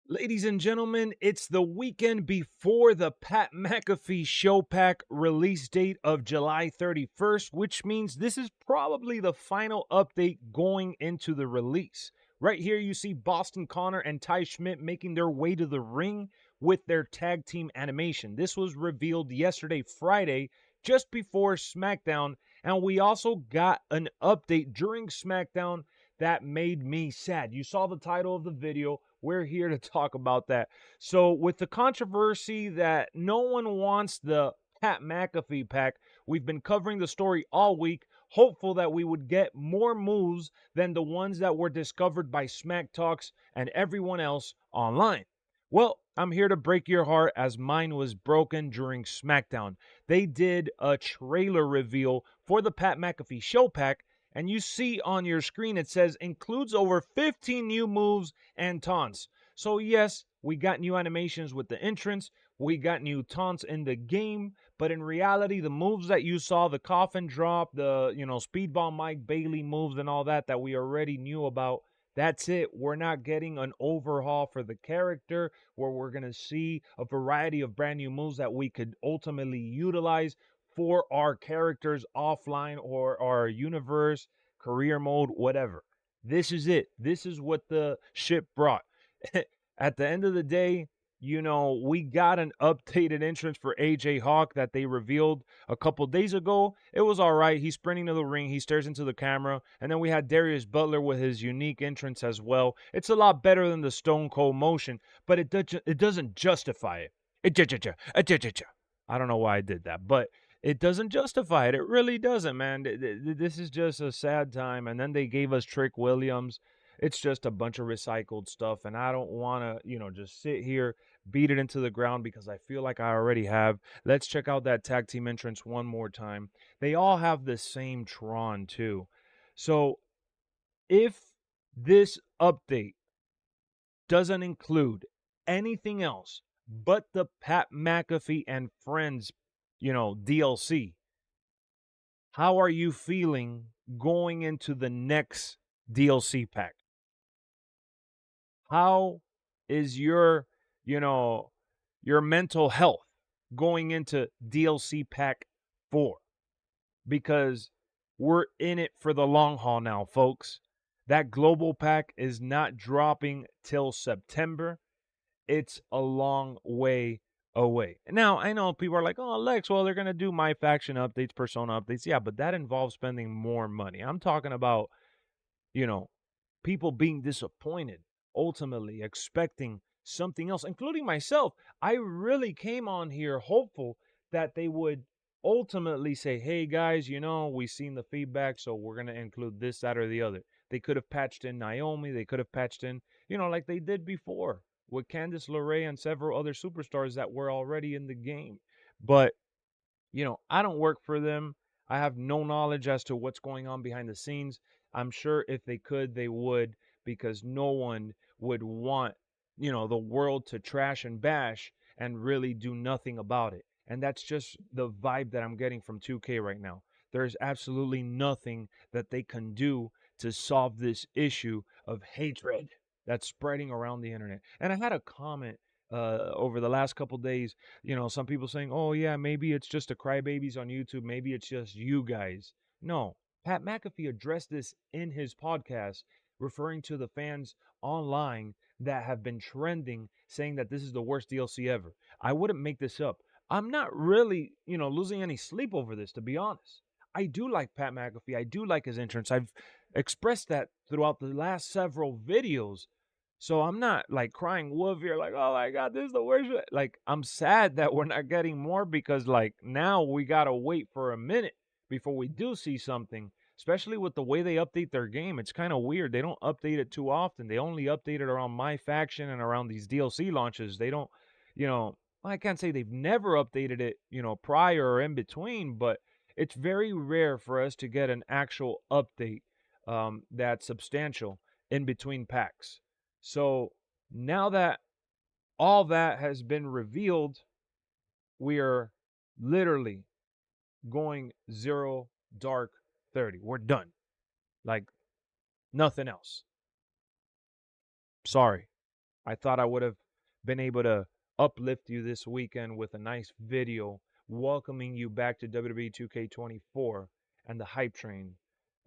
Ladies and gentlemen, it's the weekend before the Pat McAfee show pack release date of July 31st, which means this is probably the final update going into the release. Right here, you see Boston Connor and Ty Schmidt making their way to the ring with their tag team animation. This was revealed yesterday, Friday, just before SmackDown, and we also got an update during SmackDown that made me sad. You saw the title of the video. We're here to talk about that. So, with the controversy that no one wants the Pat McAfee pack, we've been covering the story all week, hopeful that we would get more moves than the ones that were discovered by Smack Talks and everyone else online. Well, I'm here to break your heart as mine was broken during SmackDown. They did a trailer reveal for the Pat McAfee show pack, and you see on your screen it says includes over 15 new moves and taunts. So yes, we got new animations with the entrance, we got new taunts in the game, but in reality, the moves that you saw, the coffin drop, the speedball Mike Bailey moves and all that we already knew about, that's it. We're not getting an overhaul for the character where we're going to see a variety of brand new moves that we could ultimately utilize for our characters offline or our universe, career mode, whatever. This is it. This is what the ship brought. At the end of the day, we got an updated entrance for AJ Hawk that they revealed a couple days ago. It was all right. He's sprinting to the ring. He stares into the camera. And then we had Darius Butler with his unique entrance as well. It's a lot better than the Stone Cold motion, but it doesn't justify it. I don't know why I did that, but it doesn't justify it. It really doesn't, man. This is just a sad time. And then they gave us Trick Williams. It's just a bunch of recycled stuff. And I don't want to, just sit here, beat it into the ground because I feel like I already have. Let's check out that tag team entrance one more time. They all have the same Tron, too. So if this update doesn't include anything else but the Pat McAfee and Friends DLC. How are you feeling going into the next DLC pack? How is your mental health going into DLC pack 4? Because we're in it for the long haul now, folks. That global pack is not dropping till September. It's a long way away. Now, I know people are like, oh, Lex, well, they're going to do my faction updates, persona updates. Yeah, but that involves spending more money. I'm talking about, people being disappointed, ultimately expecting something else, including myself. I really came on here hopeful that they would ultimately say, hey, guys, we've seen the feedback, so we're going to include this, that, or the other. They could have patched in Naomi. They could have patched in, like they did before with Candice LeRae and several other superstars that were already in the game. But, I don't work for them. I have no knowledge as to what's going on behind the scenes. I'm sure if they could, they would, because no one would want, the world to trash and bash and really do nothing about it. And that's just the vibe that I'm getting from 2K right now. There's absolutely nothing that they can do to solve this issue of hatred that's spreading around the internet. And I had a comment over the last couple days, some people saying, oh, yeah, maybe it's just the crybabies on YouTube. Maybe it's just you guys. No, Pat McAfee addressed this in his podcast, referring to the fans online that have been trending, saying that this is the worst DLC ever. I wouldn't make this up. I'm not really, losing any sleep over this, to be honest. I do like Pat McAfee. I do like his entrance. I've expressed that throughout the last several videos. So I'm not like crying wolf here, like, oh my God, this is the worst. Like, I'm sad that we're not getting more because, like, now we got to wait for a minute before we do see something, especially with the way they update their game. It's kind of weird. They don't update it too often. They only update it around my faction and around these DLC launches. They don't, I can't say they've never updated it, prior or in between, but it's very rare for us to get an actual update that's substantial in between packs. So now that all that has been revealed, we are literally going 0 dark 30. We're done. Like nothing else. Sorry. I thought I would have been able to uplift you this weekend with a nice video welcoming you back to WWE 2k24 and the hype train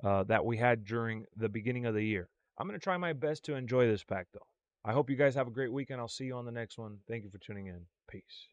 that we had during the beginning of the year. I'm going to try my best to enjoy this pack, though. I hope you guys have a great weekend. I'll see you on the next one. Thank you for tuning in. Peace.